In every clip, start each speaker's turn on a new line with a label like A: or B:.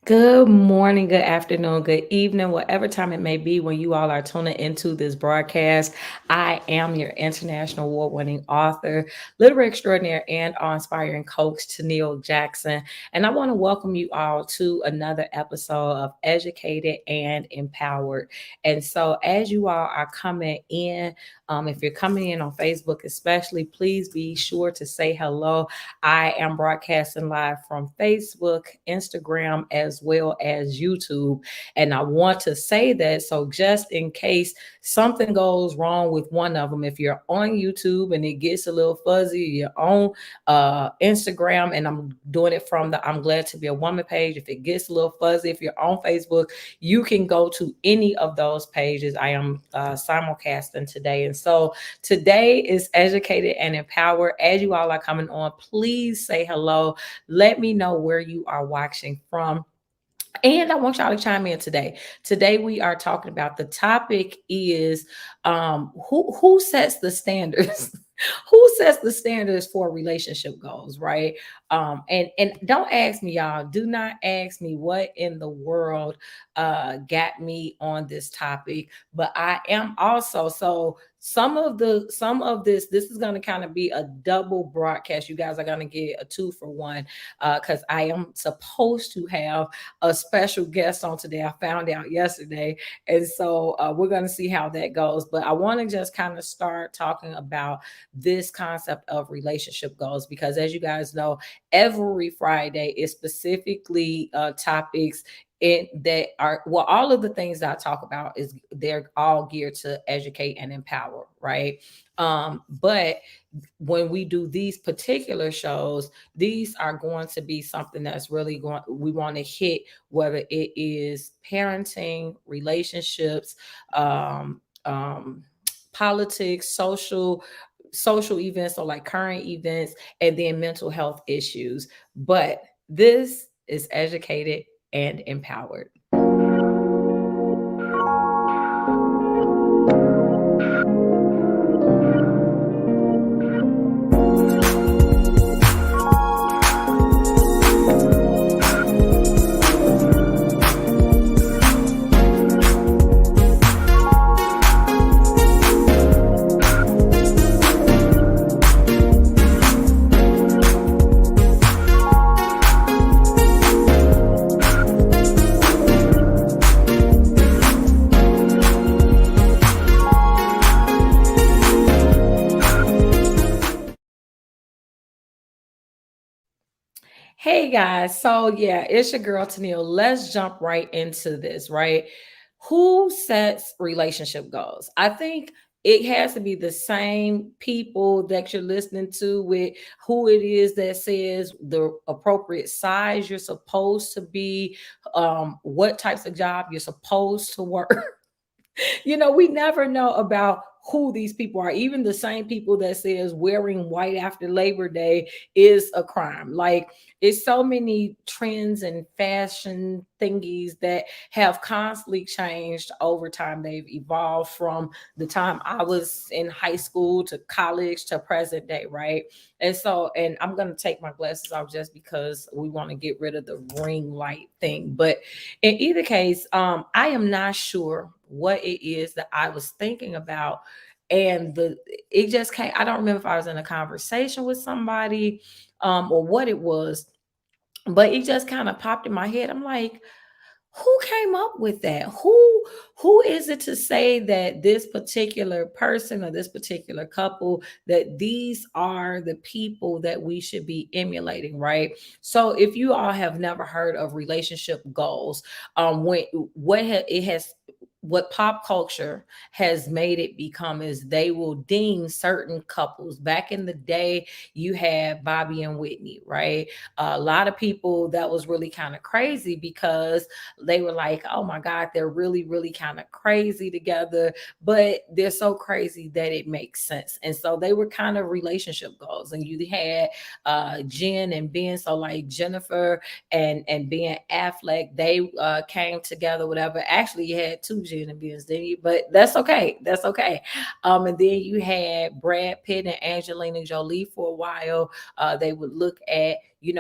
A: Good morning, good afternoon, good evening, whatever time it may be when you all are tuning into this broadcast. I am your international award winning author, literary extraordinaire, and awe-inspiring coach, Tennille Jackson. And I want to welcome you all to another episode of Educated and Empowered. And so, as you all are coming in, if you're coming in on Facebook, especially, please be sure to say hello. I am broadcasting live from Facebook, Instagram, as well as YouTube. And I want to say that so just in case something goes wrong with one of them, if you're on YouTube and it gets a little fuzzy, you're on Instagram, and I'm doing it from the I'm Glad to Be a Woman page. If it gets a little fuzzy, if you're on Facebook, you can go to any of those pages. I am simulcasting today. And so today is Educated and Empowered. As you all are coming on, please say hello. Let me know where you are watching from. And I want y'all to chime in today. Today we are talking about the topic is who sets the standards? Who sets the standards for relationship goals, right? And don't ask me, y'all. Do not ask me what in the world got me on this topic, but I am also so some of this is going to kind of be a double broadcast. You guys are going to get a two for one because I am supposed to have a special guest on today. I found out yesterday. And so we're going to see how that goes. But I want to just kind of start talking about this concept of relationship goals because, as you guys know, every Friday is specifically topics that are well, all of the things that I talk about is they're all geared to educate and empower, right? But when we do these particular shows, these are going to be something that's really going, we want to hit whether it is parenting, relationships, politics, social events, or like current events, and then mental health issues. But this is Educated and Empowered. Hey guys, so yeah, it's your girl Tennille. Let's jump right into this, right? Who sets relationship goals? I think it has to be the same people that you're listening to with who it is that says the appropriate size you're supposed to be, what types of job you're supposed to work. We never know about who these people are. Even the same people that says wearing white after Labor Day is a crime. Like, it's so many trends and fashion thingies that have constantly changed over time. They've evolved from the time I was in high school to college to present day, right? And I'm gonna take my glasses off just because we want to get rid of the ring light thing. But in either case, I am not sure what it is that I was thinking about. And it just came, I don't remember if I was in a conversation with somebody or what it was, but it just kind of popped in my head. I'm like, who came up with that? Who is it to say that this particular person or this particular couple, that these are the people that we should be emulating, right? So if you all have never heard of relationship goals, when it has, what pop culture has made it become is they will deem certain couples. Back in the day, you had Bobby and Whitney, right? A lot of people, that was really kind of crazy because they were like, oh my God, they're really, really kind of crazy together, but they're so crazy that it makes sense. And so they were kind of relationship goals. And you had Jen and Ben. So like Jennifer and Ben Affleck, they came together, whatever. Actually, you had two bougie in the business, didn't you? But that's okay. That's okay. And then you had Brad Pitt and Angelina Jolie for a while. They would look at,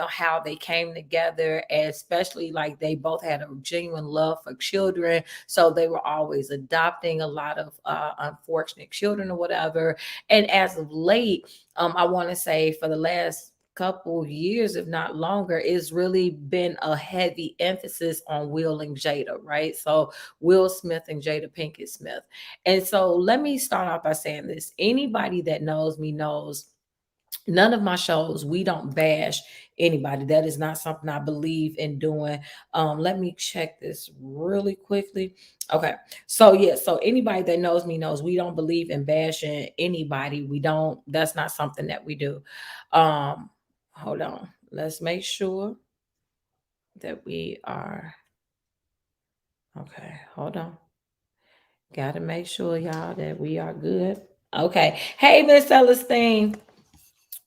A: how they came together, especially like they both had a genuine love for children. So they were always adopting a lot of unfortunate children or whatever. And as of late, I want to say for the last couple years, if not longer, it's really been a heavy emphasis on Will and Jada, right? So Will Smith and Jada Pinkett Smith. And so let me start off by saying this. Anybody that knows me knows none of my shows, we don't bash anybody. That is not something I believe in doing. Let me check this really quickly. Okay. So yeah, so anybody that knows me knows we don't believe in bashing anybody. We don't, that's not something that we do. Hold on. Let's make sure that we are okay. Hold on. Gotta make sure, y'all, that we are good. Okay. Hey, Miss Celestine.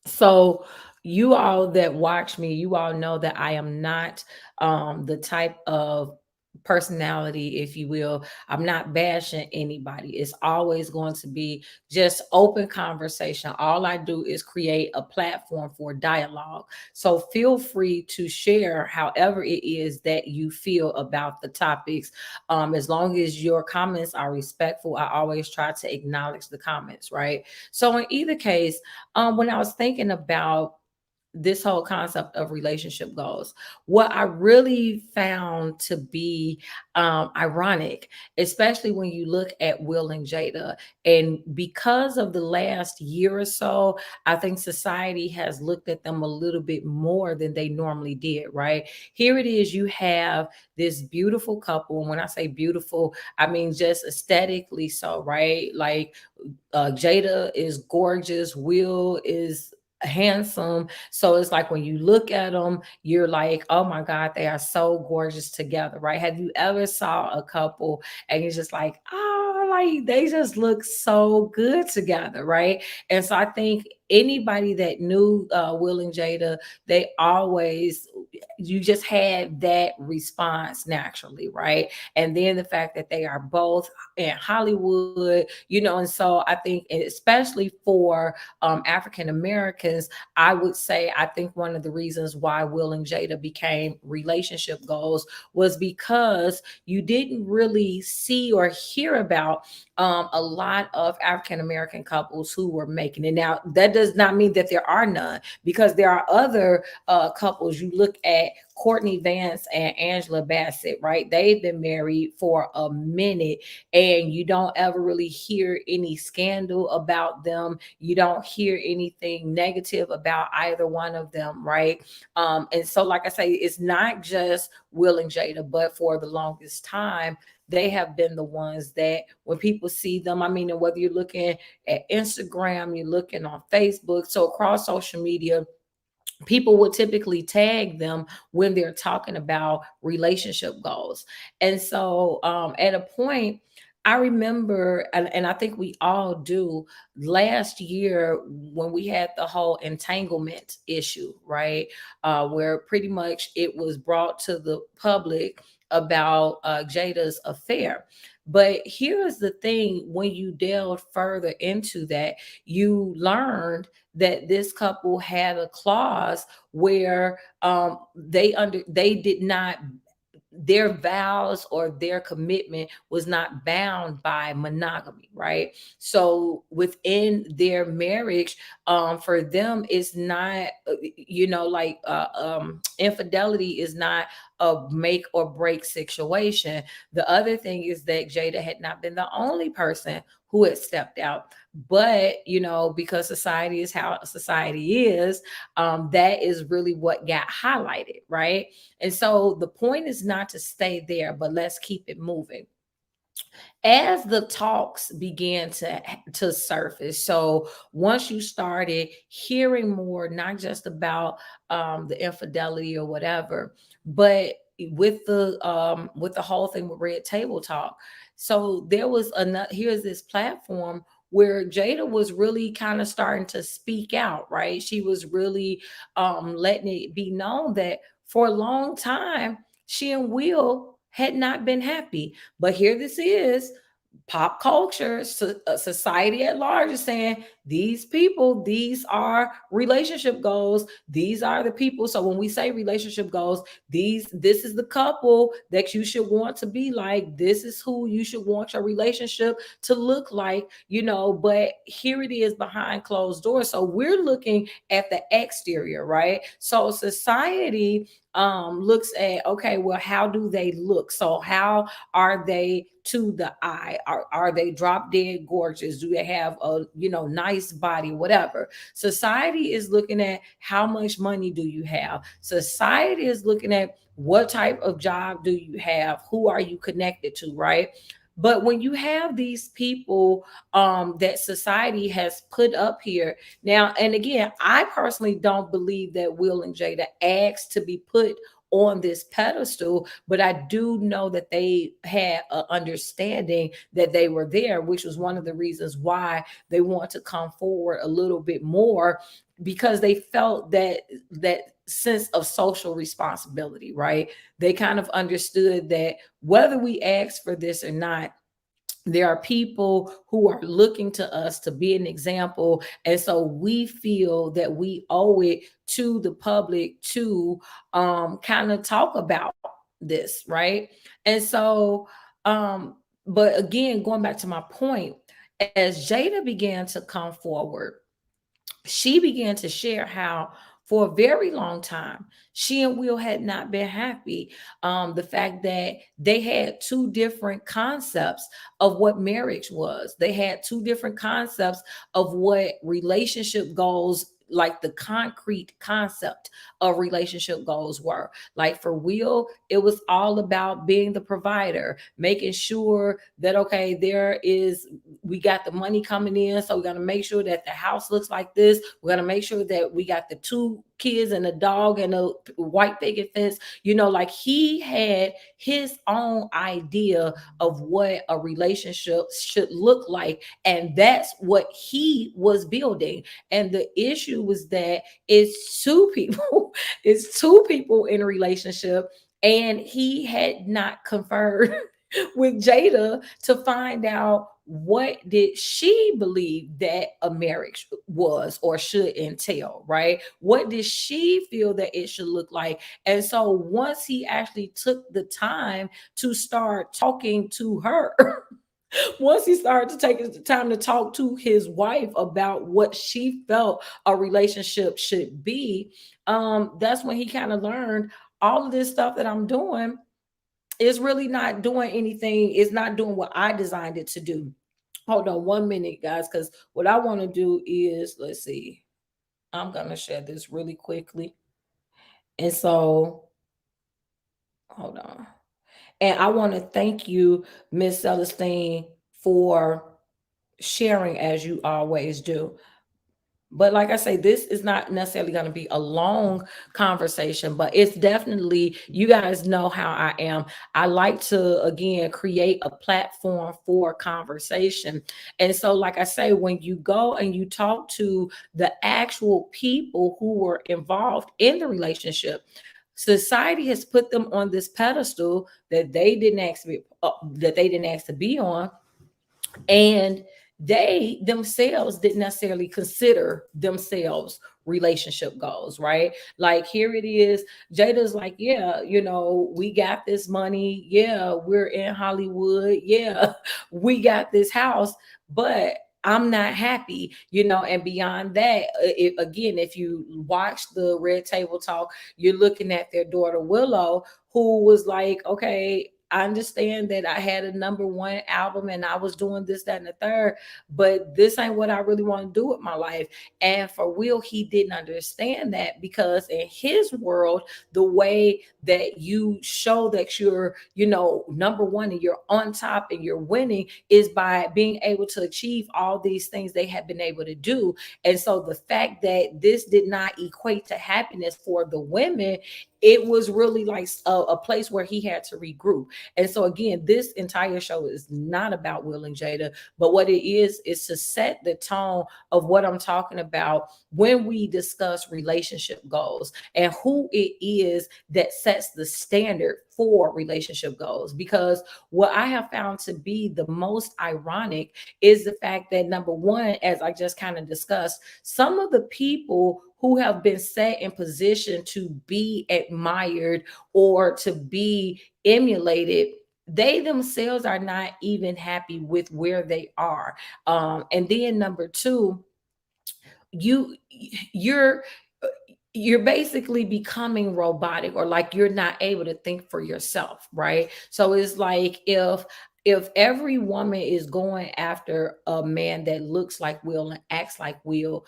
A: So you all that watch me, you all know that I am not the type of personality, if you will. I'm not bashing anybody. It's always going to be just open conversation. All I do is create a platform for dialogue. So feel free to share however it is that you feel about the topics. As long as your comments are respectful, I always try to acknowledge the comments, right? So in either case, when I was thinking about this whole concept of relationship goals, what I really found to be ironic, especially when you look at Will and Jada, and because of the last year or so, I think society has looked at them a little bit more than they normally did, right? Here it is, you have this beautiful couple. And when I say beautiful, I mean just aesthetically so, right? Like Jada is gorgeous, Will is handsome. So it's like when you look at them, you're like, oh my God, they are so gorgeous together, right? Have you ever saw a couple and you're just like, oh, like they just look so good together, right? And so I think anybody that knew Will and Jada, they always, you just had that response naturally, right? And then the fact that they are both in Hollywood, and so I think, especially for African Americans, I would say I think one of the reasons why Will and Jada became relationship goals was because you didn't really see or hear about a lot of African American couples who were making it. Now, that does not mean that there are none, because there are other couples. You look at Courtney Vance and Angela Bassett, right? They've been married for a minute, and you don't ever really hear any scandal about them. You don't hear anything negative about either one of them, right? And so, like I say, it's not just Will and Jada, but for the longest time, they have been the ones that when people see them, I mean, and whether you're looking at Instagram, you're looking on Facebook, so across social media, people would typically tag them when they're talking about relationship goals. And so at a point, I remember, and I think we all do, last year when we had the whole entanglement issue, right? Where pretty much it was brought to the public about Jada's affair. But here's the thing, when you delve further into that, you learned that this couple had a clause where they did not, their vows or their commitment was not bound by monogamy, right? So within their marriage, for them, it's not, like infidelity is not a make or break situation. The other thing is that Jada had not been the only person who had stepped out, but because society is how society is, that is really what got highlighted, right? And so the point is not to stay there, but let's keep it moving. As the talks began to surface, so once you started hearing more, not just about the infidelity or whatever, but with the whole thing with Red Table Talk, so there was another, here's this platform where Jada was really kind of starting to speak out, right? She was really letting it be known that for a long time she and Will had not been happy. But here this is, pop culture, society at large is saying these people, these are relationship goals. These are the people. So when we say relationship goals, this is the couple that you should want to be like. This is who you should want your relationship to look like, But here it is behind closed doors. So we're looking at the exterior, right? So society looks at, okay, well, how do they look? So how are they to the eye? Are they drop dead gorgeous? Do they have a nice body? Whatever. Society is looking at how much money do you have. Society is looking at what type of job do you have? Who are you connected to, right? But when you have these people that society has put up here now, and again, I personally don't believe that Will and Jada asked to be put on this pedestal, but I do know that they had an understanding that they were there, which was one of the reasons why they want to come forward a little bit more, because they felt that sense of social responsibility, right? They kind of understood that whether we ask for this or not, there are people who are looking to us to be an example, and so we feel that we owe it to the public to kind of talk about this, right? And so but again, going back to my point, as Jada began to come forward, she began to share how for a very long time she and Will had not been happy. The fact that they had two different concepts of what marriage was, they had two different concepts of what relationship goals, like the concrete concept of relationship goals were. Like for Will, it was all about being the provider, making sure that, okay, we got the money coming in, so we're going to make sure that the house looks like this. We're going to make sure that we got the two kids and a dog and a white picket fence. Like he had his own idea of what a relationship should look like, and that's what he was building. And the issue was that it's two people, it's two people in a relationship, and he had not conferred with Jada to find out what did she believe that a marriage was or should entail, right? What did she feel that it should look like? And so once he actually took the time to start talking to her, once he started to take the time to talk to his wife about what she felt a relationship should be, that's when he kind of learned all of this stuff that I'm doing is really not doing anything. It's not doing what I designed it to do. Hold on 1 minute, guys, because what I want to do is, let's see, I'm going to share this really quickly. And so, hold on. And I want to thank you, Miss Celestine, for sharing as you always do. But like I say, this is not necessarily going to be a long conversation, but it's definitely, you guys know how I am. I like to, again, create a platform for conversation. And so, like I say, when you go and you talk to the actual people who were involved in the relationship, society has put them on this pedestal that they didn't ask to be on, and they themselves didn't necessarily consider themselves relationship goals, right? Like here it is, Jada's like, yeah, we got this money, yeah, we're in Hollywood, yeah, we got this house, but I'm not happy, and beyond that, again, if you watch the Red Table Talk, you're looking at their daughter Willow, who was like, okay, I understand that I had a number one album and I was doing this, that, and the third, but this ain't what I really want to do with my life. And for Will, he didn't understand that, because in his world, the way that you show that you're, number one and you're on top and you're winning is by being able to achieve all these things they have been able to do. And so the fact that this did not equate to happiness for the women, it was really like a place where he had to regroup. And so again, this entire show is not about Will and Jada, but what it is to set the tone of what I'm talking about when we discuss relationship goals and who it is that sets the standard for relationship goals. Because what I have found to be the most ironic is the fact that, number one, as I just kind of discussed, some of the people who have been set in position to be admired or to be emulated, they themselves are not even happy with where they are. And then number two, you you're you're basically becoming robotic, or like you're not able to think for yourself, right? So it's like if every woman is going after a man that looks like Will and acts like Will,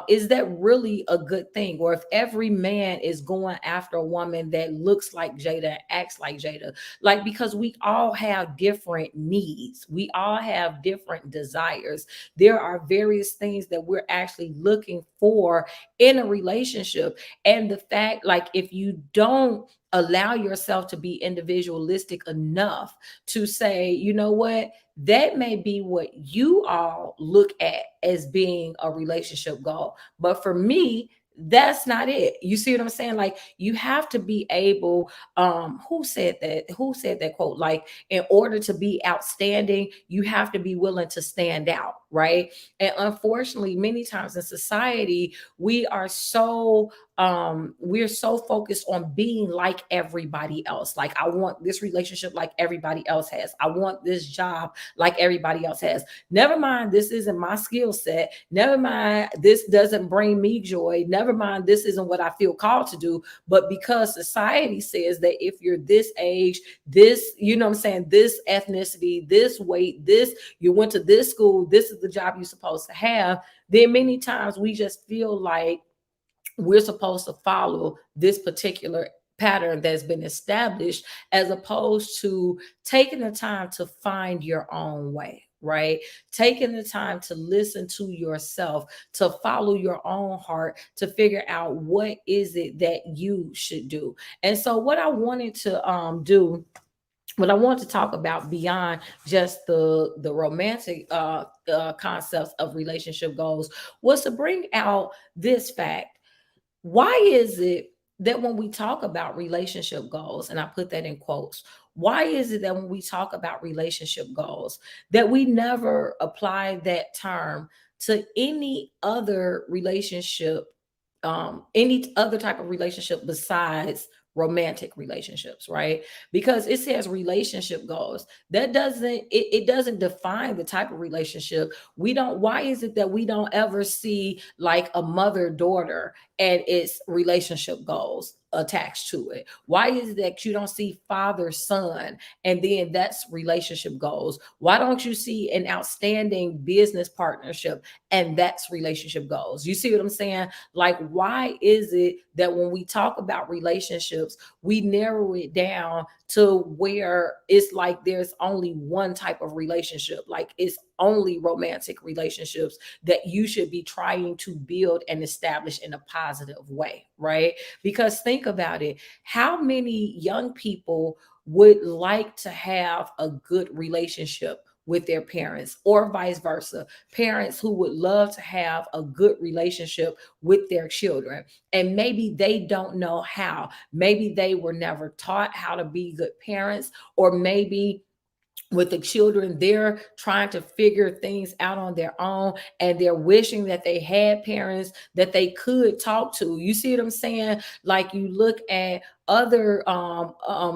A: is that really a good thing? Or if every man is going after a woman that looks like Jada and acts like Jada, like, because we all have different needs, we all have different desires. There are various things that we're actually looking for in a relationship. And the fact, like, if you don't allow yourself to be individualistic enough to say, you know what, that may be what you all look at as being a relationship goal, but for me, that's not it. You see what I'm saying? Like, you have to be able, who said that quote, like, in order to be outstanding, you have to be willing to stand out, right? And unfortunately, many times in society, we're so focused on being like everybody else. Like, I want this relationship like everybody else has, I want this job like everybody else has. Never mind, this isn't my skill set. Never mind, this doesn't bring me joy. Never mind, this isn't what I feel called to do. But because society says that if you're this age, this, you know what I'm saying, this ethnicity, this weight, this, you went to this school, this is the job you're supposed to have, then many times we just feel like we're supposed to follow this particular pattern that's been established, as opposed to taking the time to find your own way, right? Taking the time to listen to yourself, to follow your own heart, to figure out what is it that you should do. And so what I wanted to do, what I want to talk about beyond just the romantic concepts of relationship goals, was to bring out this fact. Why is it that when we talk about relationship goals, and I put that in quotes, why is it that when we talk about relationship goals, that we never apply that term to any other relationship, any other type of relationship besides romantic relationships, right? Because it says relationship goals. That it doesn't define the type of relationship. We don't, why is it that we don't ever see like a mother-daughter and its relationship goals attached to it? Why is it that you don't see father-son and then that's relationship goals? Why don't you see an outstanding business partnership and that's relationship goals? You see what I'm saying? Like, why is it that when we talk about relationships, we narrow it down to where it's like there's only one type of relationship, like it's only romantic relationships that you should be trying to build and establish in a positive way, right? Because think about it, how many young people would like to have a good relationship with their parents, or vice versa, parents who would love to have a good relationship with their children, and maybe they don't know how, maybe they were never taught how to be good parents, or maybe with the children, they're trying to figure things out on their own, and they're wishing that they had parents that they could talk to. You see what I'm saying? Like, you look at other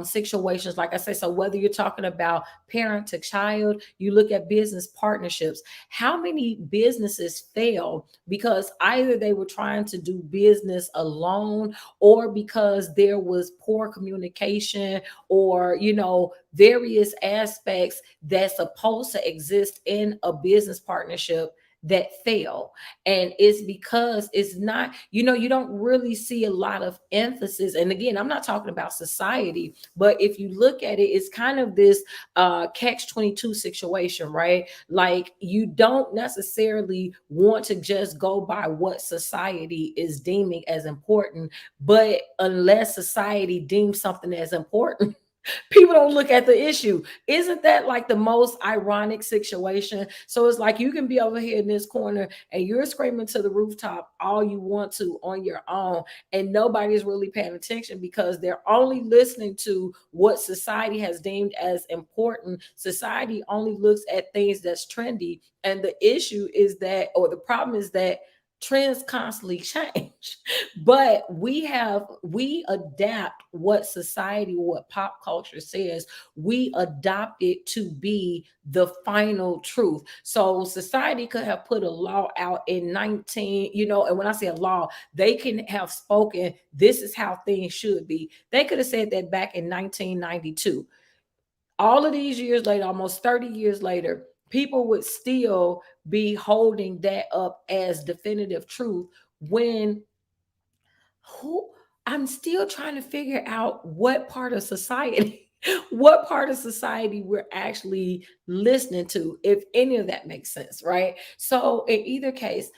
A: situations, like I say, so whether you're talking about parent to child, you look at business partnerships, how many businesses fail because either they were trying to do business alone, or because there was poor communication, or various aspects that's supposed to exist in a business partnership that fail. And it's because it's not, you don't really see a lot of emphasis. And again, I'm not talking about society, but if you look at it, it's kind of this catch 22 situation, right? Like, you don't necessarily want to just go by what society is deeming as important, but unless society deems something as important, people don't look at the issue. Isn't that like the most ironic situation? So it's like you can be over here in this corner and you're screaming to the rooftop all you want to on your own, and nobody's really paying attention because they're only listening to what society has deemed as important. Society only looks at things that's trendy. And the issue is that, or the problem is that, trends constantly change. But we adapt what society, what pop culture says, we adopt it to be the final truth. So society could have put a law out in 19, and when I say a law, they can have spoken, this is how things should be. They could have said that back in 1992. All of these years later, almost 30 years later, people would still be holding that up as definitive truth, when who I'm still trying to figure out what part of society what part of society we're actually listening to, if any of that makes sense, right? So in either case,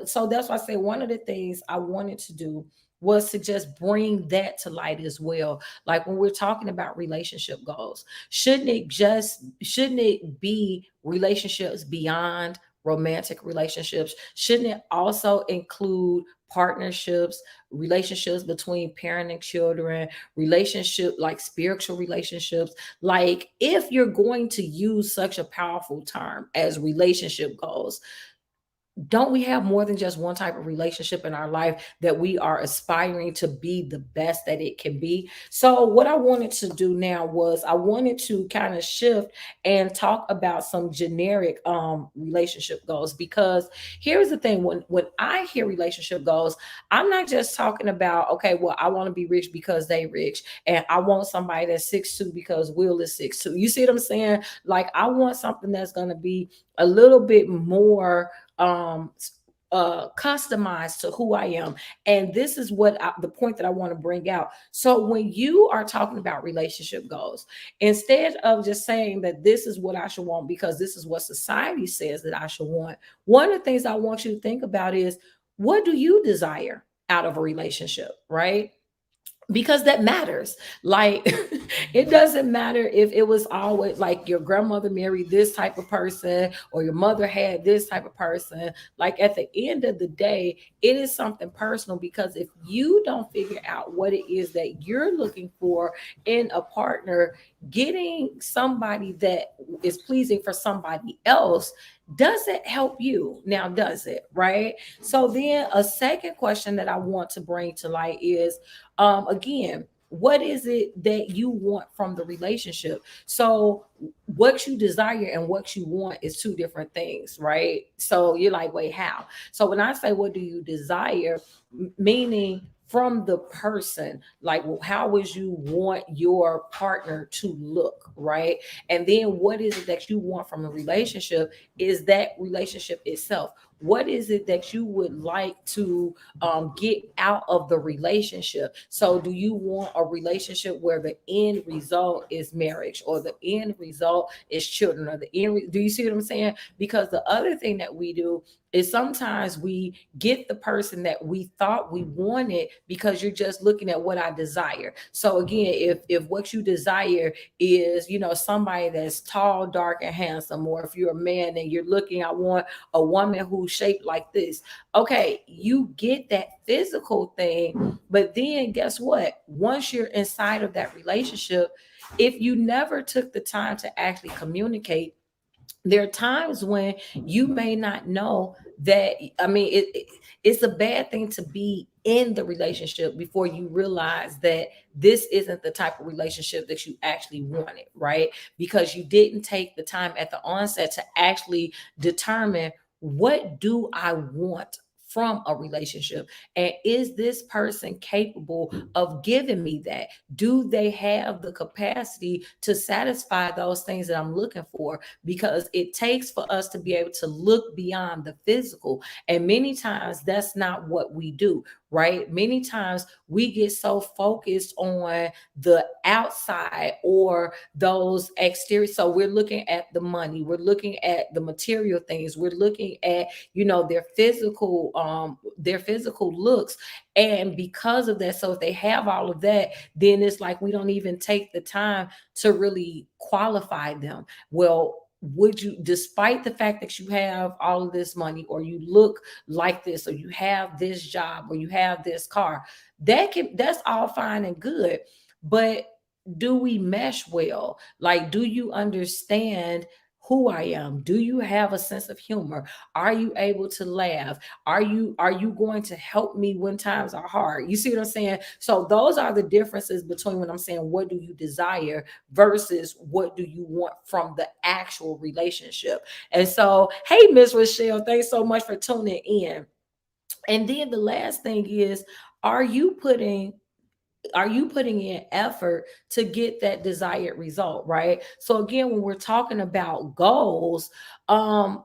A: so that's why I say one of the things I wanted to do was to just bring that to light as well. Like, when we're talking about relationship goals, shouldn't it be relationships beyond romantic relationships? Shouldn't it also include partnerships, relationships between parent and children, relationship like spiritual relationships? Like, if you're going to use such a powerful term as relationship goals, don't we have more than just one type of relationship in our life that we are aspiring to be the best that it can be? So what I wanted to do now was I wanted to kind of shift and talk about some generic relationship goals, because here's the thing: when I hear relationship goals, I'm not just talking about, okay, well, I want to be rich because they rich, and I want somebody that's 6'2" because Will is 6'2". You see what I'm saying? Like, I want something that's going to be a little bit more um customized to who I am. And this is the point that I want to bring out. So when you are talking about relationship goals, instead of just saying that this is what I should want because this is what society says that I should want, one of the things I want you to think about is, what do you desire out of a relationship, right? Because that matters. Like, it doesn't matter if it was always like your grandmother married this type of person or your mother had this type of person. Like, at the end of the day, it is something personal, because if you don't figure out what it is that you're looking for in a partner, getting somebody that is pleasing for somebody else doesn't help you now, does it? Right? So then a second question that I want to bring to light is, again, what is it that you want from the relationship? So what you desire and what you want is two different things, right? So you're like, wait, how? So when I say, what do you desire, meaning from the person, like, well, how would you want your partner to look, right? And then what is it that you want from a relationship? Is that relationship itself? What is it that you would like to get out of the relationship? So do you want a relationship where the end result is marriage, or the end result is children, or do you see what I'm saying? Because the other thing that we do is sometimes we get the person that we thought we wanted because you're just looking at what I desire. So again, if what you desire is, somebody that's tall, dark, and handsome, or if you're a man and you're looking, I want a woman who's shaped like this. Okay, you get that physical thing, but then guess what? Once you're inside of that relationship, if you never took the time to actually communicate, there are times when you may not know that. I mean, it's a bad thing to be in the relationship before you realize that this isn't the type of relationship that you actually wanted, right? Because you didn't take the time at the onset to actually determine, what do I want from a relationship? And is this person capable of giving me that? Do they have the capacity to satisfy those things that I'm looking for? Because it takes for us to be able to look beyond the physical. And many times that's not what we do, right? Many times we get so focused on the outside or those exterior. So we're looking at the money, we're looking at the material things, we're looking at, their physical looks. And because of that, so if they have all of that, then it's like we don't even take the time to really qualify them. Well, would you, despite the fact that you have all of this money, or you look like this, or you have this job, or you have this car, that's all fine and good. But do we mesh well? Like, do you understand who I am? Do you have a sense of humor? Are you able to laugh? Are you going to help me when times are hard? You see what I'm saying? So those are the differences between when I'm saying what do you desire versus what do you want from the actual relationship. And so, hey, Miss Rochelle, thanks so much for tuning in. And then the last thing is, are you putting are you putting in effort to get that desired result, right? So again, when we're talking about goals, um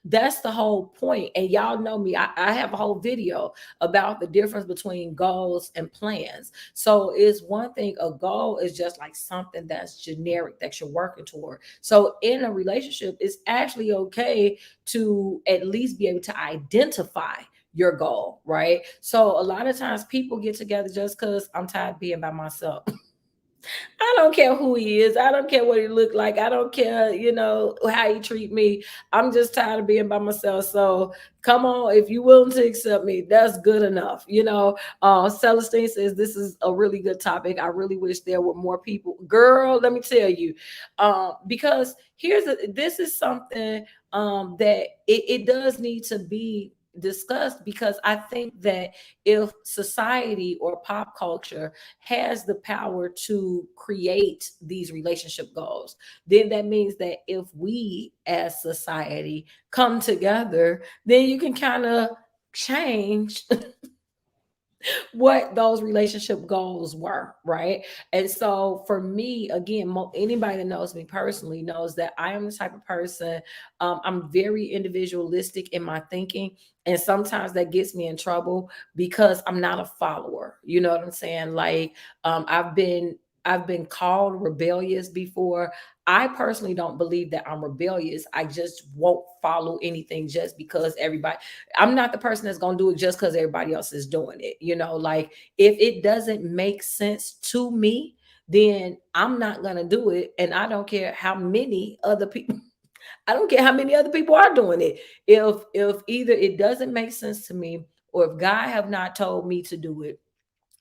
A: that's the whole point. And y'all know me, I have a whole video about the difference between goals and plans. So it's one thing, a goal is just like something that's generic that you're working toward. So in a relationship, it's actually okay to at least be able to identify your goal, right? So a lot of times people get together just because I'm tired of being by myself. I don't care who he is. I don't care what he look like. I don't care, how he treat me. I'm just tired of being by myself. So come on, if you're willing to accept me, that's good enough. Celestine says this is a really good topic. I really wish there were more people. Girl, let me tell you, because this is something that it does need to be discussed, because I think that if society or pop culture has the power to create these relationship goals, then that means that if we as society come together, then you can kind of change what those relationship goals were, right? And so for me, again, anybody that knows me personally knows that I am the type of person, I'm very individualistic in my thinking. And sometimes that gets me in trouble because I'm not a follower. You know what I'm saying? Like, I've been called rebellious before. I personally don't believe that I'm rebellious. I just won't follow anything just because everybody. I'm not the person that's going to do it just because everybody else is doing it. Like, if it doesn't make sense to me, then I'm not going to do it. And I don't care how many other people. I don't care how many other people are doing it. If either it doesn't make sense to me, or if God have not told me to do it,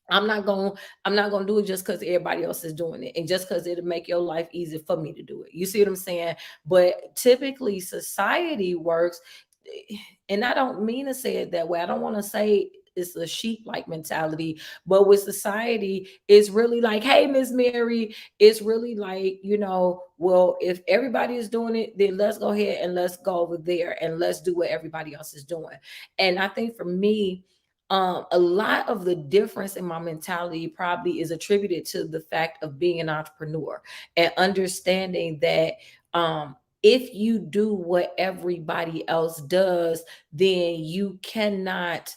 A: I'm not gonna do it just because everybody else is doing it, and just because it'll make your life easier for me to do it. You see what I'm saying? But typically society works, and I don't mean to say it that way. I don't want to say it's a sheep like mentality, but with society, it's really like, hey, Miss Mary, it's really like, well, if everybody is doing it, then let's go ahead and let's go over there and let's do what everybody else is doing. And I think for me, a lot of the difference in my mentality probably is attributed to the fact of being an entrepreneur and understanding that, if you do what everybody else does, then you cannot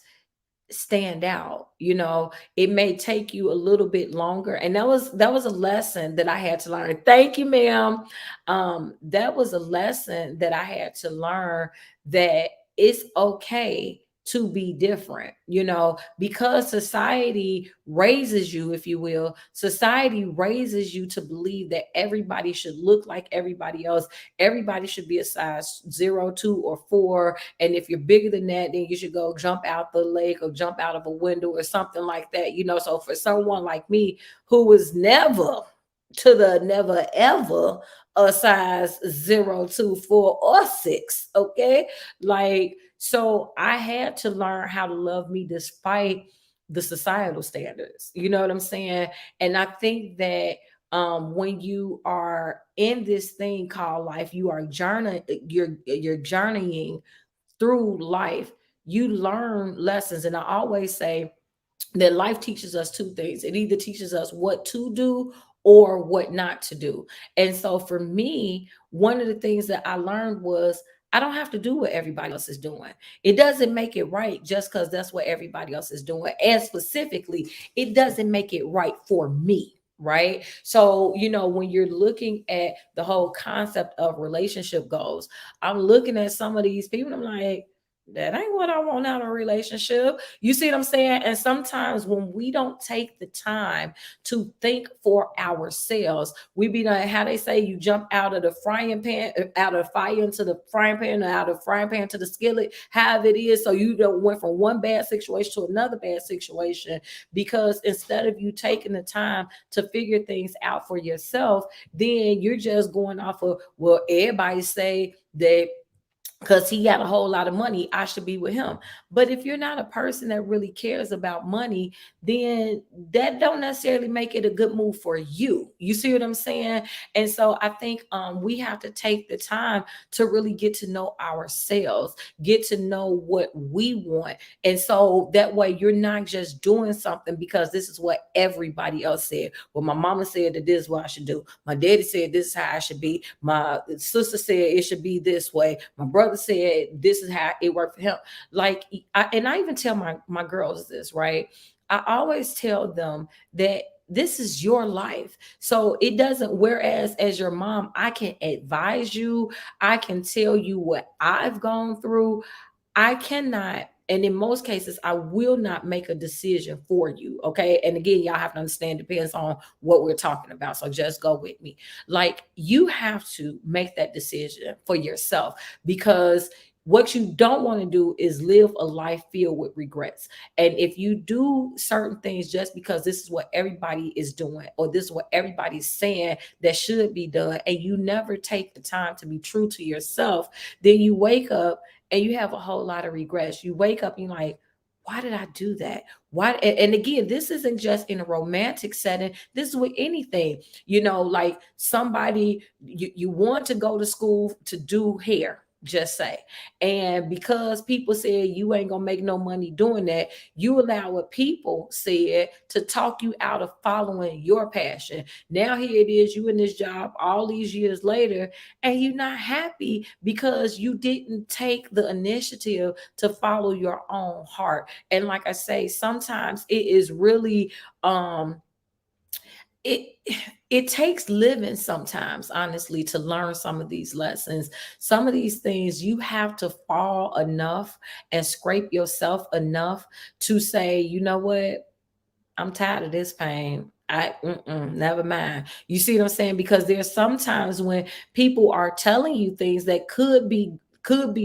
A: stand out. It may take you a little bit longer, and that was a lesson that I had to learn. Thank you, ma'am. That was a lesson that I had to learn, that it's okay to be different, because society raises you, if you will, society raises you to believe that everybody should look like everybody else. Everybody should be a size 0, 2, or 4, and if you're bigger than that, then you should go jump out the lake or jump out of a window or something like that. So for someone like me, who was never, to the never ever, a size 0, 2, 4, or 6, okay? Like, so I had to learn how to love me despite the societal standards. You know what I'm saying? And I think that, when you are in this thing called life, you're journeying through life. you learn lessons. And I always say that life teaches us two things. It either teaches us what to do or what not to do. And so for me, one of the things that I learned was I don't have to do what everybody else is doing. It doesn't make it right just because that's what everybody else is doing. And specifically, it doesn't make it right for me. Right. So, when you're looking at the whole concept of relationship goals, I'm looking at some of these people, and I'm like, that ain't what I want out of a relationship. You see what I'm saying? And sometimes when we don't take the time to think for ourselves, we be like, how they say, you jump out of the frying pan, out of fire into the frying pan, or out of frying pan to the skillet, however it is. So you don't went from one bad situation to another bad situation, because instead of you taking the time to figure things out for yourself, then you're just going off of, well, everybody say that because he got a whole lot of money, I should be with him. But if you're not a person that really cares about money, then that don't necessarily make it a good move for you. You see what I'm saying? And so I think we have to take the time to really get to know ourselves, get to know what we want. And so that way you're not just doing something because this is what everybody else said. Well, my mama said that this is what I should do. My daddy said this is how I should be. My sister said it should be this way. My brother said this is how it worked for him. Like, I even tell my girls this, right? I always tell them that this is your life. So it doesn't, whereas as your mom, I can advise you, I can tell you what I've gone through. I cannot, and in most cases, I will not make a decision for you. Okay. And again, y'all have to understand, depends on what we're talking about. So just go with me. Like, you have to make that decision for yourself, because what you don't want to do is live a life filled with regrets. And if you do certain things just because this is what everybody is doing, or this is what everybody's saying that should be done, and you never take the time to be true to yourself, then you wake up and you have a whole lot of regrets. You wake up and you're like, why did I do that? Why? And again, this isn't just in a romantic setting. This is with anything, like somebody, you want to go to school to do hair, just say. And because people said you ain't gonna make no money doing that, you allow what people said to talk you out of following your passion. Now here it is, you in this job all these years later, and you're not happy because you didn't take the initiative to follow your own heart. And like I say, sometimes it is really it it takes living sometimes, honestly, to learn some of these lessons. Some of these things you have to fall enough and scrape yourself enough to say, you know what, I'm tired of this pain. Never mind. You see what I'm saying? Because there's sometimes when people are telling you things that could be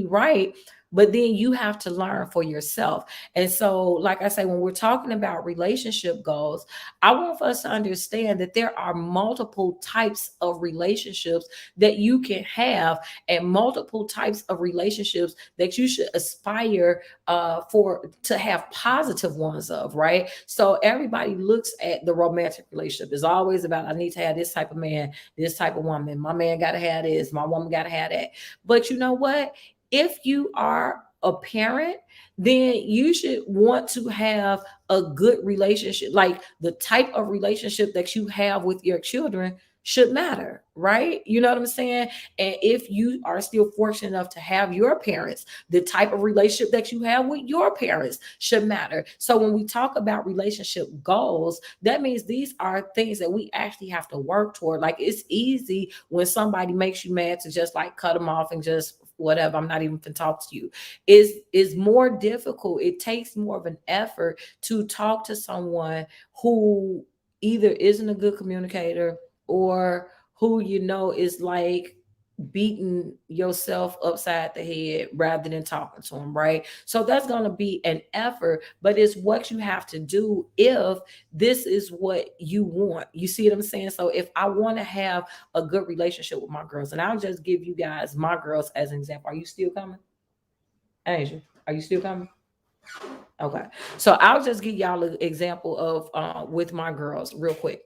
A: right, but then you have to learn for yourself. And so, like I say, when we're talking about relationship goals, I want us to understand that there are multiple types of relationships that you can have, and multiple types of relationships that you should aspire for to have positive ones of, right? So everybody looks at the romantic relationship. It's always about, I need to have this type of man, this type of woman. My man got to have this, my woman got to have that. But you know what? If you are a parent, then you should want to have a good relationship. Like, the type of relationship that you have with your children should matter, right? You know what I'm saying? And if you are still fortunate enough to have your parents, the type of relationship that you have with your parents should matter. So when we talk about relationship goals, that means these are things that we actually have to work toward. Like, it's easy when somebody makes you mad to just like cut them off and just whatever, I'm not even gonna talk to you. Is more difficult. It takes more of an effort to talk to someone who either isn't a good communicator, or who is like beating yourself upside the head rather than talking to them, right? So that's going to be an effort, but it's what you have to do if this is what you want. You see what I'm saying? So if I want to have a good relationship with my girls, and I'll just give you guys my girls as an example. Are you still coming? Angel, are you still coming? Okay. So I'll just give y'all an example of with my girls real quick.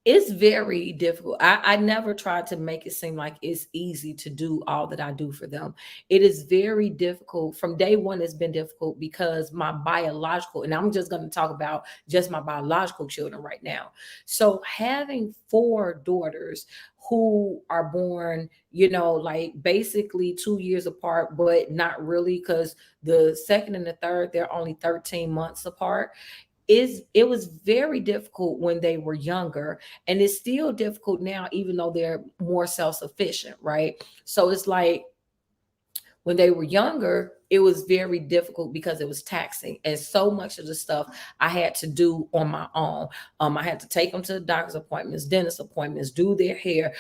A: It's very difficult. I never tried to make it seem like it's easy to do all that I do for them. It is very difficult. From day one, it's been difficult because my biological, and I'm just going to talk about just my biological children right now. So having four daughters who are born, like basically 2 years apart, but not really, because the second and the third, they're only 13 months apart. It was very difficult when they were younger, and it's still difficult now, even though they're more self-sufficient, right? So it's like when they were younger, it was very difficult because it was taxing, and so much of the stuff I had to do on my own. I had to take them to doctor's appointments, dentist appointments, do their hair,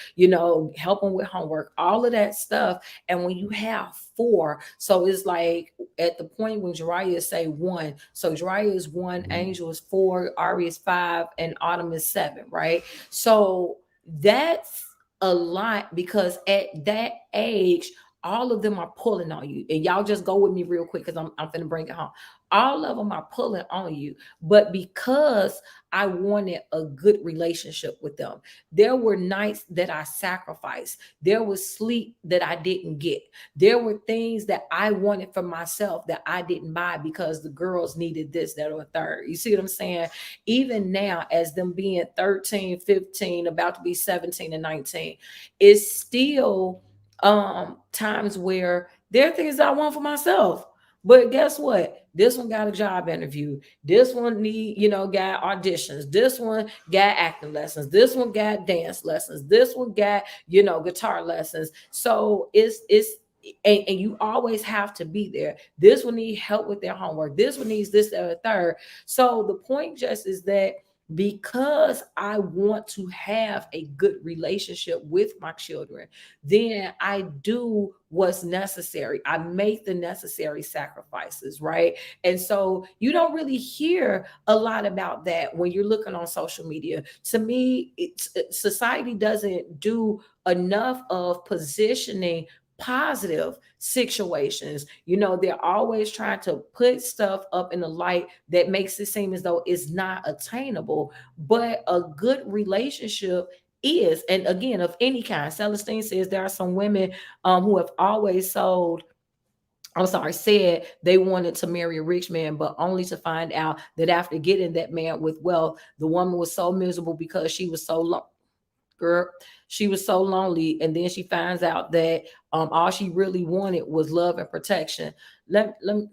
A: help them with homework, all of that stuff. And when you have four, so it's like at the point when Jariah say one, so Jariah is one, Angel is four, Ari is five, and Autumn is seven, right? So that's a lot, because at that age, all of them are pulling on you. And y'all just go with me real quick, because I'm finna bring it home. All of them are pulling on you. But because I wanted a good relationship with them, there were nights that I sacrificed. There was sleep that I didn't get. There were things that I wanted for myself that I didn't buy because the girls needed this, that, or third. You see what I'm saying? Even now, as them being 13, 15, about to be 17 and 19, it's still times where there are things I want for myself. But guess what? This one got a job interview. This one got auditions. This one got acting lessons. This one got dance lessons. This one got, guitar lessons. So it's and you always have to be there. This one need help with their homework. This one needs this, that, or third. So the point just is that because I want to have a good relationship with my children, then I do what's necessary. I make the necessary sacrifices, right? And so you don't really hear a lot about that when you're looking on social media. To me, society doesn't do enough of positioning positive situations. They're always trying to put stuff up in the light that makes it seem as though it's not attainable. But a good relationship is, and again, of any kind. Celestine says there are some women who have always said they wanted to marry a rich man, but only to find out that after getting that man with wealth, the woman was so miserable because girl, she was so lonely, and then she finds out that all she really wanted was love and protection. Let me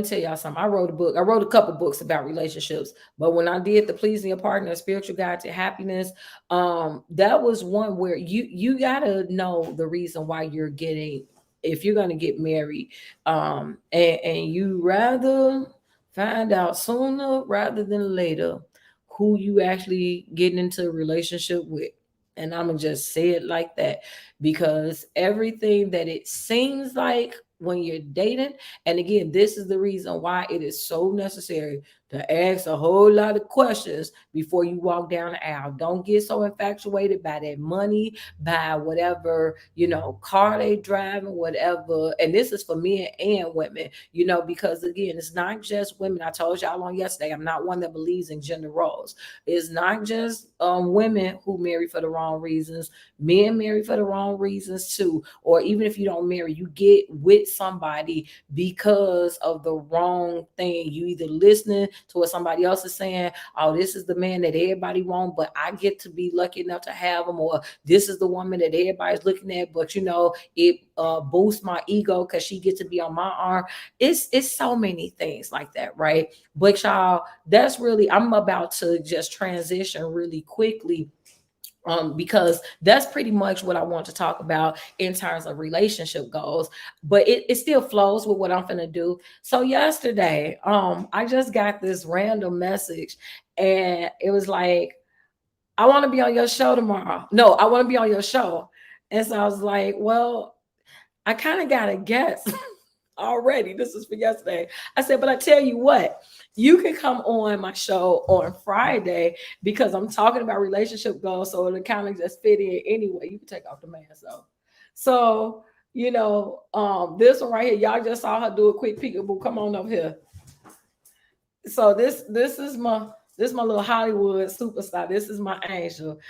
A: tell y'all something. I wrote a book. I wrote a couple books about relationships, but when I did the Pleasing Your Partner, a Spiritual Guide to Happiness, that was one where you gotta know the reason why you're getting, if you're gonna get married, and you rather find out sooner rather than later who you actually getting into a relationship with. And I'm gonna just say it like that, because everything that it seems like when you're dating, and again, this is the reason why it is so necessary to ask a whole lot of questions before you walk down the aisle. Don't get so infatuated by that money, by whatever, car they driving, whatever. And this is for men and women, because again, it's not just women. I told y'all on yesterday, I'm not one that believes in gender roles. It's not just women who marry for the wrong reasons. Men marry for the wrong reasons too. Or even if you don't marry, you get with somebody because of the wrong thing. You either listening to what somebody else is saying, oh, this is the man that everybody wants, but I get to be lucky enough to have him, or this is the woman that everybody's looking at, but it boosts my ego because she gets to be on my arm. It's so many things like that, right? But y'all, that's really, I'm about to just transition really quickly, because that's pretty much what I want to talk about in terms of relationship goals. But it still flows with what I'm gonna do. So yesterday, I just got this random message, and it was like, I want to be on your show tomorrow. No, I want to be on your show. And so I was like, well, I kind of got a guess already. This is for yesterday. I said, but I tell you what, you can come on my show on Friday, because I'm talking about relationship goals. So it'll kind of just fit in anyway. You can take off the mask though. So, this one right here, y'all just saw her do a quick peekaboo. Come on up here. So this is This is my little Hollywood superstar. This is my angel.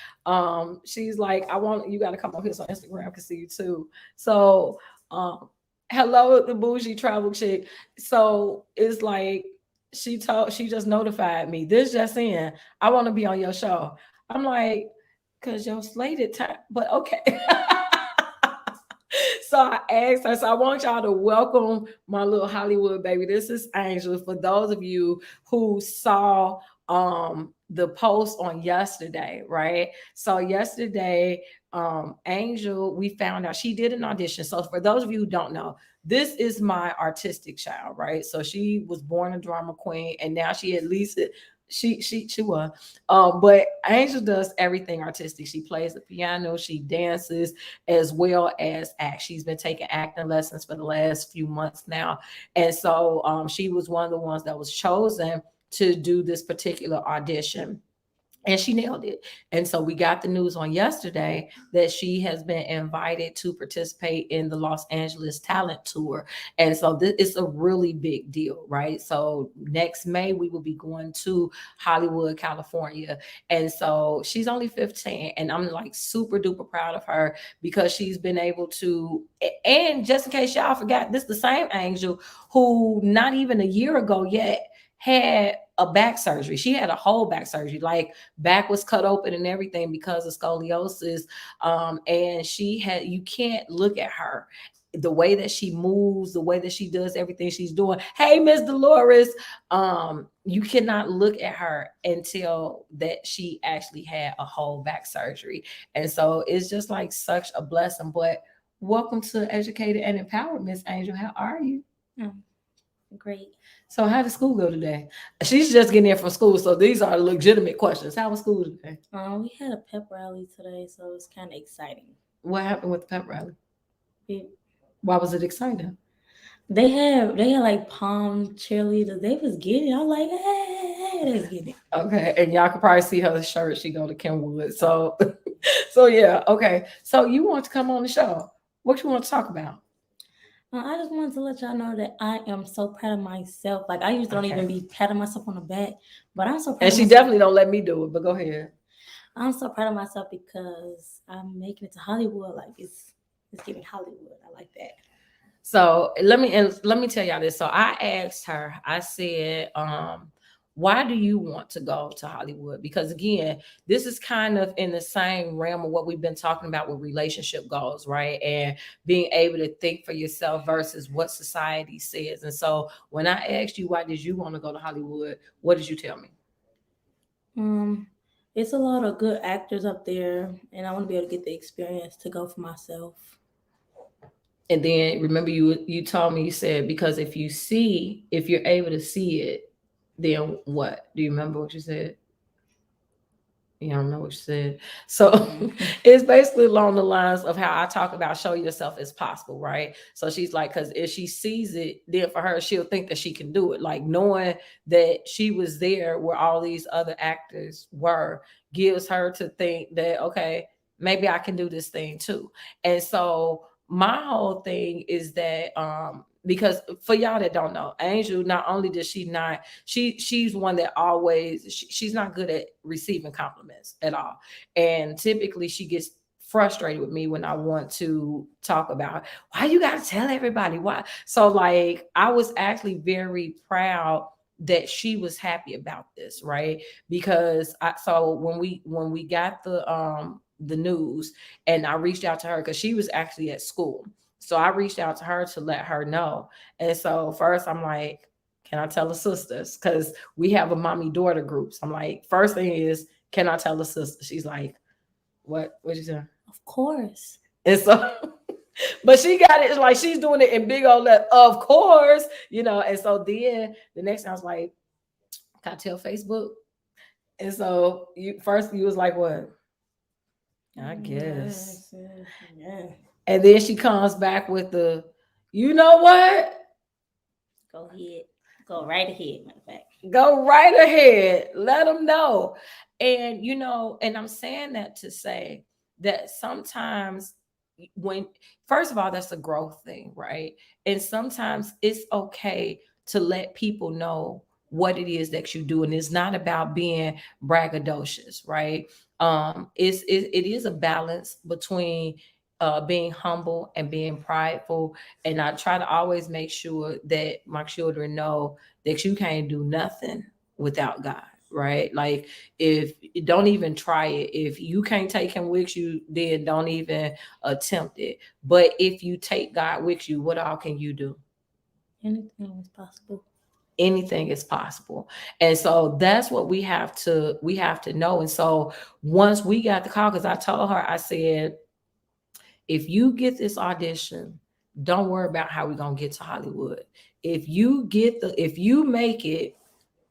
A: She's like, I want you got to come up here so Instagram can see you too. So, um, hello, the bougie travel chick. So it's like she just notified me. This just in, I want to be on your show. I'm like, cause your slated time, but okay. So I asked her, so I want y'all to welcome my little Hollywood baby. This is Angel. For those of you who saw the post on yesterday, right? So yesterday, Angel, we found out she did an audition. So for those of you who don't know, this is my artistic child, right? So she was born a drama queen, and now she at least she was. But Angel does everything artistic. She plays the piano, she dances, as well as act. She's been taking acting lessons for the last few months now. And so she was one of the ones that was chosen to do this particular audition, and she nailed it. And so we got the news on yesterday that she has been invited to participate in the Los Angeles talent tour. And so this is a really big deal, right? So next May we will be going to Hollywood, California. And so she's only 15, and I'm like super duper proud of her because she's been able to. And just in case y'all forgot, this is the same Angel who not even a year ago yet had a back surgery. She had a whole back surgery, like back was cut open and everything because of scoliosis. And she had, you can't look at her, the way that she moves, the way that she does everything she's doing. Hey, Miss Dolores, you cannot look at her until that she actually had a whole back surgery. And so it's just like such a blessing. But welcome to Educated and Empowered, Miss Angel. How are you?
B: Oh, great.
A: So how did school go today? She's just getting in from school, so these are legitimate questions. How was school today?
B: We had a pep rally today, so it was kind of exciting.
A: What happened with the pep rally?
B: We,
A: Why was it exciting?
B: they had like palm cheerleaders. They was getting it. I was like, hey, they was getting it.
A: Okay, and y'all could probably see her shirt. She go to Kenwood. So, so yeah. Okay, so you want to come on the show? What you want to talk about?
B: I just wanted to let y'all know that I am so proud of myself. Like I usually don't even
A: Okay,
B: be patting myself on the back, but I'm so proud
A: and
B: of
A: she
B: myself.
A: definitely don't let me do it. But go ahead.
B: I'm so proud of myself because I'm making it to Hollywood. Like it's giving Hollywood. I like that.
A: So let me tell y'all this. So I asked her. I said, why do you want to go to Hollywood? Because again, this is kind of in the same realm of what we've been talking about with relationship goals, right? And being able to think for yourself versus what society says. And so when I asked you why did you want to go to Hollywood, what did you tell me?
B: Um, it's a lot of good actors up there, and I want to be able to get the experience to go for myself.
A: And then remember you told me, you said, because if you're able to see it, then what? Do you remember what you said? Yeah, I don't know what you said. So
B: Mhm.
A: it's basically along the lines of how I talk about show yourself as possible, right? So she's like, because if she sees it, then for her, she'll think that she can do it. Like knowing that she was there where all these other actors were gives her to think that, okay, maybe I can do this thing too. And so my whole thing is that because for y'all that don't know, Angel, not only does she not she's one that always she's not good at receiving compliments at all, and typically she gets frustrated with me when I want to talk about her. Why you gotta tell everybody why? So like I was actually very proud that she was happy about this, right? Because I so when we got the news, and I reached out to her because she was actually at school, so I reached out to her to let her know. And so first I'm like, can I tell the sisters? Because we have a mommy daughter group. So I'm like, first thing is, can I tell the sister? She's like, what? What you say?
B: Of course.
A: And so, but she got it. It's like she's doing it in big old of course, you know. And so then the next time I was like, can I tell Facebook? And so you was like, what? I guess.
B: Yes, yes, yeah.
A: And then she comes back with the, you know what?
B: Go ahead. Go right ahead, matter of fact.
A: Go right ahead. Let them know. And, you know, and I'm saying that to say that sometimes when, first of all, that's a growth thing, right? And sometimes it's okay to let people know what it is that you do. And it's not about being braggadocious, right? It is a balance between being humble and being prideful. And I try to always make sure that my children know that you can't do nothing without God, right? Like, if don't even try it. If you can't take him with you, then don't even attempt it. But if you take God with you, what all can you do?
B: Anything is possible.
A: Anything is possible. And so that's what we have to know. And so once we got the call, because I told her, I said, if you get this audition, don't worry about how we're gonna get to Hollywood. If you make it,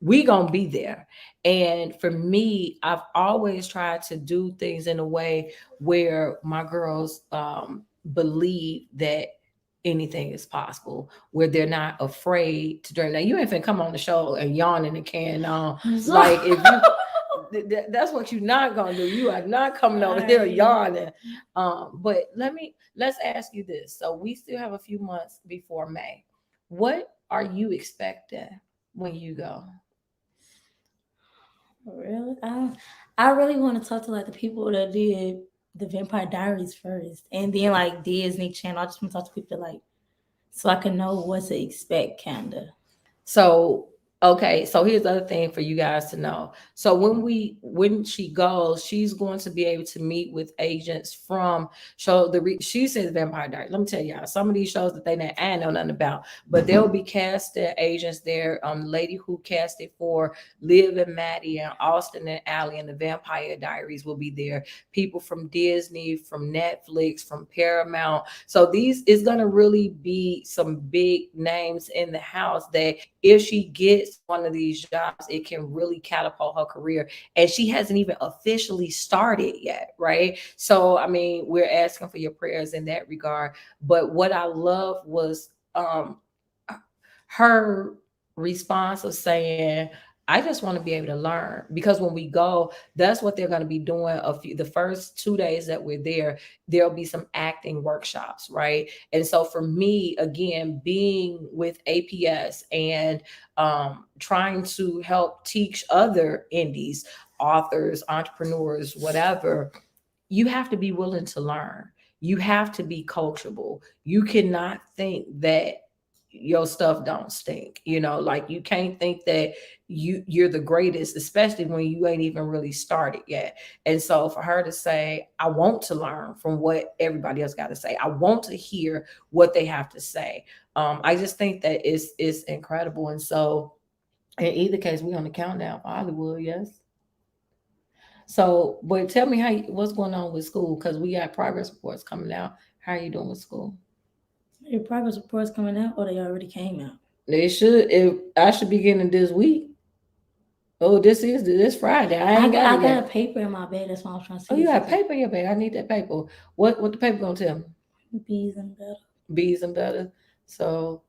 A: we gonna be there. And for me, I've always tried to do things in a way where my girls believe that anything is possible, where they're not afraid to dream. Now you ain't finna come on the show and yawn in the can on. Like, if you that's what you're not gonna do. You are not coming over here
B: Right.
A: yawning. But let's ask you this. So we still have a few months before May. What are you expecting when you go?
B: Really? I really want to talk to like the people that did the Vampire Diaries first, and then like Disney Channel. I just want to talk to people that like, so I can know what to expect, kinda.
A: So, okay, so here's the other thing for you guys to know. So when she goes, she's going to be able to meet with agents from she says Vampire Diaries. Let me tell y'all, some of these shows that I know nothing about, but there will be casting agents there. The lady who casted for Liv and Maddie and Austin and Allie and the Vampire Diaries will be there. People from Disney, from Netflix, from Paramount. So these is gonna really be some big names in the house that if she gets one of these jobs, it can really catapult her career. And she hasn't even officially started yet, right? So, I mean, we're asking for your prayers in that regard. But what I love was her response of saying, I just want to be able to learn, because when we go, that's what they're going to be doing. The first 2 days that we're there, there'll be some acting workshops, right? And so for me, again, being with APS and trying to help teach other indies, authors, entrepreneurs, whatever, you have to be willing to learn. You have to be coachable. You cannot think that your stuff don't stink. Like, you can't think that you're the greatest, especially when you ain't even really started yet. And so for her to say, I want to learn from what everybody else got to say, I want to hear what they have to say, I just think that it's incredible. And so in either case, we on the countdown for Hollywood. Yes. So, but tell me what's going on with school, because we got progress reports coming out. How are you doing with school?
B: Your progress reports coming out, or they already came out?
A: I should be getting it this week. Oh, this Friday. I ain't got
B: I
A: it
B: got a
A: yet.
B: paper in my bed. That's why I'm trying to
A: Oh,
B: see
A: you
B: if
A: got
B: it's
A: paper in your bag. I need that paper. What the paper gonna tell me?
B: bees and better.
A: Bees and better. So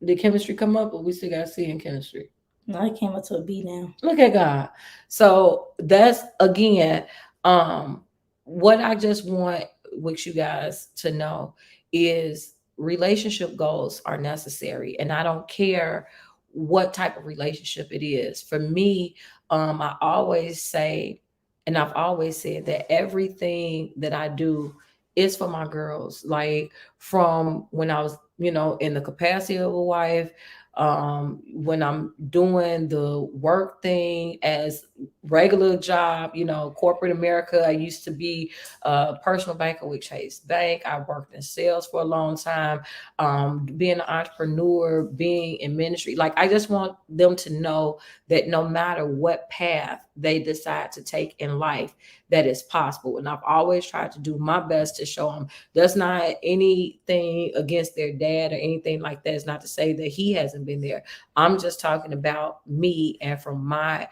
A: did chemistry come up, or we still got C in chemistry?
B: No, I came up to a B now.
A: Look at God. So that's again, um, what I just want with you guys to know is relationship goals are necessary. And I don't care what type of relationship it is. For me, I always say, and I've always said that everything that I do is for my girls. Like, from when I was, in the capacity of a wife, when I'm doing the work thing as regular job, corporate America. I used to be a personal banker with Chase Bank. I worked in sales for a long time. Being an entrepreneur, being in ministry, like, I just want them to know that no matter what path they decide to take in life, that is possible. And I've always tried to do my best to show them that's not anything against their dad or anything like that. It's not to say that he hasn't been there. I'm just talking about me and from my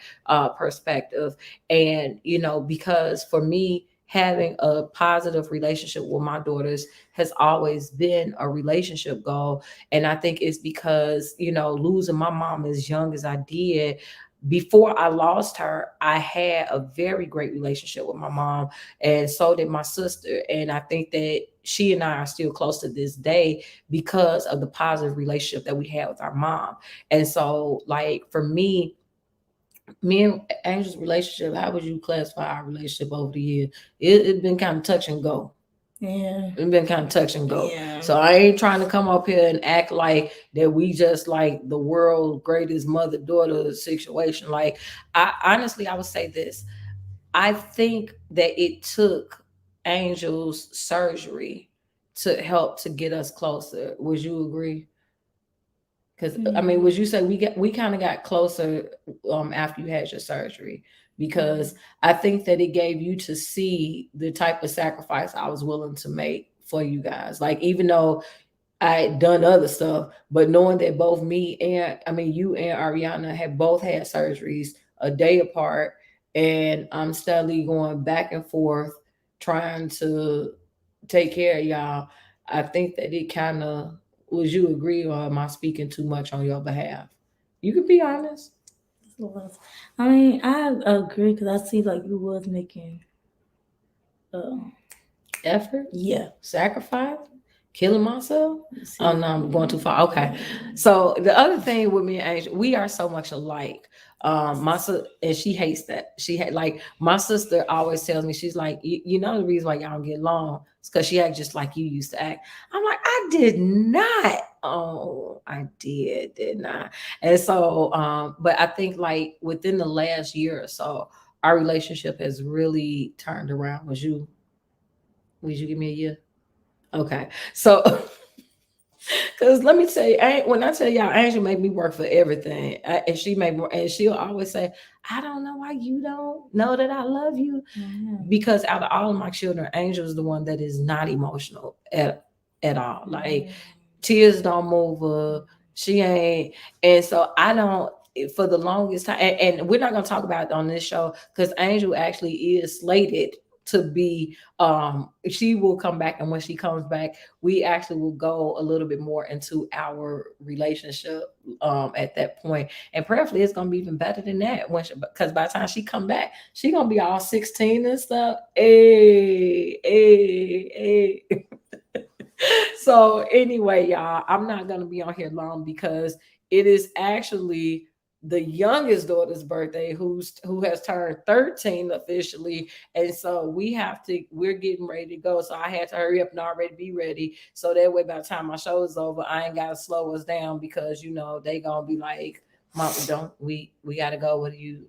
A: perspective. And, because for me, having a positive relationship with my daughters has always been a relationship goal. And I think it's because, losing my mom as young as I did, before I lost her, I had a very great relationship with my mom, and so did my sister. And I think that she and I are still close to this day because of the positive relationship that we had with our mom. And so, like for me and Angel's relationship, how would you classify our relationship over the years? It's been kind of touch and go.
B: Yeah.
A: It's been kind of touch and go.
B: Yeah.
A: So I ain't trying to come up here and act like that we just like the world's greatest mother daughter situation. Like I honestly, I would say this. I think that it took Angel's surgery to help to get us closer. Would you agree? Because I mean, would you say we kind of got closer after you had your surgery? Because I think that it gave you to see the type of sacrifice I was willing to make for you guys. Like even though I had done other stuff, but knowing that both me and I mean you and Ariana had both had surgeries a day apart, and I'm steadily going back and forth trying to take care of y'all. I think that it kind of, would you agree, or am I speaking too much on your behalf? You can be honest.
B: I mean, I agree because I see like you was making, uh,
A: Effort,
B: yeah,
A: sacrifice, killing myself.
B: see,
A: Oh no, I'm going too far. Okay. So the other thing with me and Angel, we are so much alike. My sister, and she hates that. She had like my sister always tells me, she's like, you know the reason why y'all don't get along is because she act just like you used to act. I'm like, I did not. Oh, I did not. And so, but I think like within the last year or so, our relationship has really turned around. Would you give me a year? Okay. So, because let me tell you, when I tell y'all, Angel made me work for everything. And she made more, and she'll always say, I don't know why you don't know that I love you. Because out of all of my children, Angel is the one that is not emotional at all. Like, tears don't move her. She ain't. And so I don't, for the longest time, and we're not going to talk about it on this show because Angel actually is slated to be she will come back, and when she comes back we actually will go a little bit more into our relationship at that point, and prayerfully it's gonna be even better than that when because by the time she come back she gonna be all 16 and stuff. Hey, hey, hey. So anyway, y'all, I'm not gonna be on here long because it is actually the youngest daughter's birthday who has turned 13 officially, and so we're getting ready to go, so I had to hurry up and already be ready so that way by the time my show is over I ain't gotta slow us down because they gonna be like, Mom, don't we gotta go. What do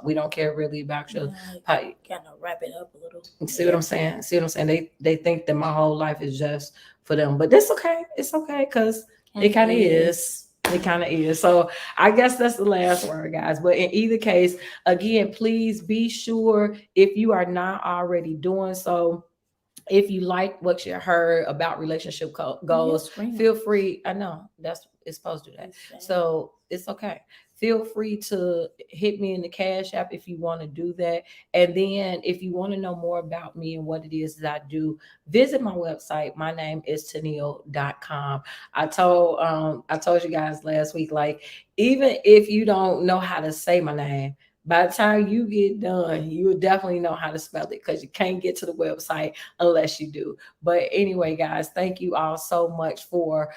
A: we don't care really about your
B: kind of wrap it up a little.
A: See what I'm saying? See what I'm saying? They think that my whole life is just for them, but that's okay. It's okay because it kind of is. It kind of is. So I guess that's the last word, guys. But in either case, again, please be sure if you are not already doing so. If you like what you heard about relationship goals, feel free. I know that's it's supposed to do that. So it's okay. Feel free to hit me in the Cash App if you want to do that. And then if you want to know more about me and what it is that I do, visit my website. My name is Tennille.com. I told you guys last week, like, even if you don't know how to say my name, by the time you get done, you will definitely know how to spell it because you can't get to the website unless you do. But anyway, guys, thank you all so much for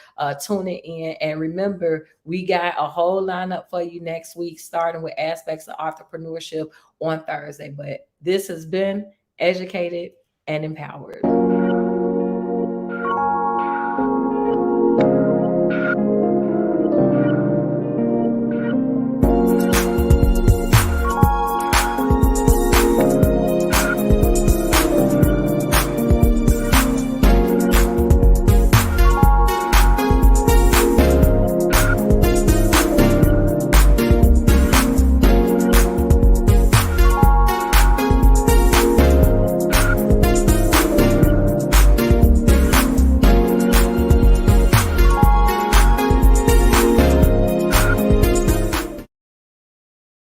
A: tuning in. And remember, we got a whole lineup for you next week, starting with aspects of entrepreneurship on Thursday. But this has been Educated and Empowered.